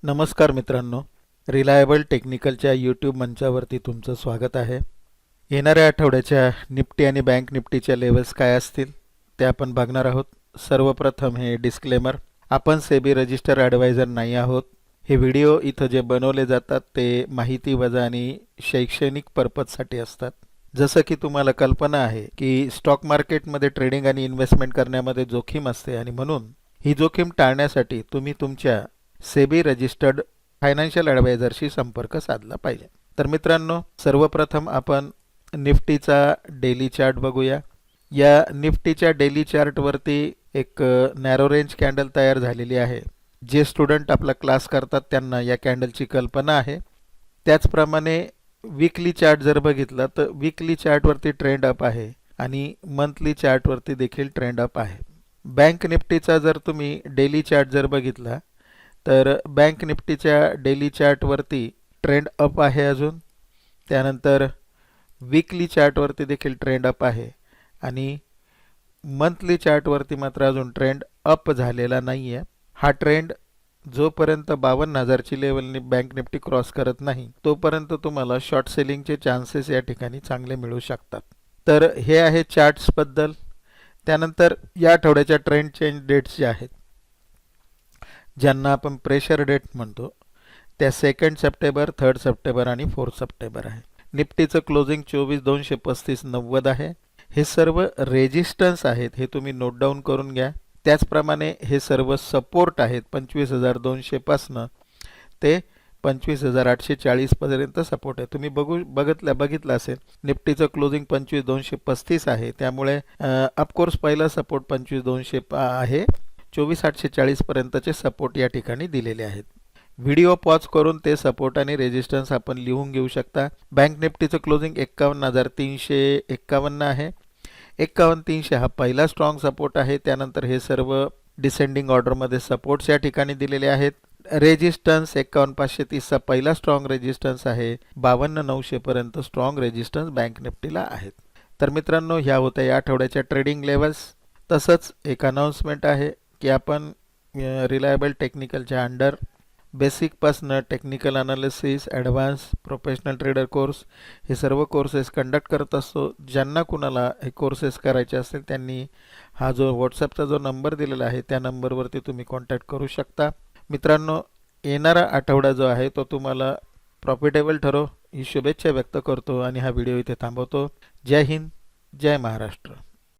नमस्कार मित्रांनो, reliable टेक्निकलच्या YouTube मंचावरती तुमचं स्वागत आहे. येणाऱ्या आठवड्याच्या निफ्टी आणि बँक निफ्टीच्या लेवल्स काय असतील ते आपण बघणार आहोत. सर्वप्रथम हे डिस्क्लेमर, आपण सेबी रजिस्टर ॲडवायझर नाही आहोत. हे व्हिडिओ इथं जे बनवले जातात ते माहिती वजा आणि शैक्षणिक पर्पजसाठी असतात. जसं की तुम्हाला कल्पना आहे की स्टॉक मार्केटमध्ये ट्रेडिंग आणि इन्व्हेस्टमेंट करण्यामध्ये जोखीम असते आणि म्हणून ही जोखीम टाळण्यासाठी तुम्ही तुमच्या सेबी रजिस्टर्ड फायनान्शियल ॲडवायझरशी संपर्क साधला पाहिजे. तर मित्रांनो, सर्वप्रथम आपण निफ्टीचा डेली चार्ट बघूया. या निफ्टीच्या डेली चार्टवरती एक नॅरो रेंज कॅन्डल तयार झालेली आहे. जे स्टुडंट आपला क्लास करतात त्यांना या कॅन्डलची कल्पना आहे. त्याचप्रमाणे वीकली चार्ट जर बघितला तर वीकली चार्टवरती ट्रेंड अप आहे आणि मंथली चार्टवरती देखील ट्रेंड अप आहे. बँक निफ्टीचा जर तुम्ही डेली चार्ट जर बघितला तर बँक निफ्टीच्या डेली चार्टवरती ट्रेंड अप आहे अजून. त्यानंतर वीकली चार्टवरती देखील ट्रेंड अप आहे आणि मंथली चार्टवरती मात्र अजून ट्रेंड अप झालेला नाही आहे. हा ट्रेंड जोपर्यंत 52,000ची लेवलनी बँक निफ्टी क्रॉस करत नाही तोपर्यंत तुम्हाला शॉर्ट सेलिंगचे चान्सेस या ठिकाणी चांगले मिळू शकतात. तर हे आहे चार्ट्सबद्दल. त्यानंतर या आठवड्याच्या ट्रेंड चेंज डेट्स ज्या आहेत, ज्यांना आपण प्रेशर डेट म्हणतो, त्या 2 सप्टेंबर, 3 सप्टेंबर आणि 4 सप्टेंबर आहे. निफ्टीचं क्लोजिंग 24,235.90 आहे. हे सर्व रेजिस्टन्स आहेत, हे तुम्ही नोट डाऊन करून घ्या. त्याचप्रमाणे हे सर्व सपोर्ट आहेत. 25,200 पासनं ते 25,840 पर्यंत सपोर्ट आहे. तुम्ही बघितलं असेल, निफ्टीचं क्लोजिंग 25,235 आहे. त्यामुळे ऑफकोर्स पहिला सपोर्ट 25,200 आहे. 24,840 पर्यंतचे सपोर्ट या ठिकाणी दिलेले आहेत. व्हिडिओ पॉज करून ते सपोर्ट आणि रेजिस्टन्स आपण लिहून घेऊ शकता. बँक निफ्टीचं क्लोजिंग 51,351 आहे. 51,300 हा पहिला स्ट्रॉंग सपोर्ट आहे. त्यानंतर हे सर्व डिसेंडिंग ऑर्डरमध्ये सपोर्ट्स या ठिकाणी दिलेले आहेत. रेजिस्टन्स 51,530चा पहिला स्ट्रॉंग रेजिस्टन्स आहे. 52,900 पर्यंत स्ट्रॉंग रेजिस्टन्स बँक निफ्टीला आहेत. तर मित्रांनो, ह्या होत्या या आठवड्याच्या ट्रेडिंग लेवल्स. तसंच एक अनाउन्समेंट आहे की आपण रिलायबल टेक्निकलच्या अंडर बेसिकपासनं technical analysis, advance, professional trader course हे सर्व कोर्सेस कंडक्ट करत असतो. ज्यांना कुणाला हे कोर्सेस करायचे असतील त्यांनी हा जो व्हॉट्सॲपचा जो नंबर दिलेला आहे त्या नंबरवरती तुम्ही कॉन्टॅक्ट करू शकता. मित्रांनो, येणारा आठवडा जो आहे तो तुम्हाला प्रॉफिटेबल ठरो ही शुभेच्छा व्यक्त करतो आणि हा व्हिडिओ इथे थांबवतो. जय हिंद, जय महाराष्ट्र.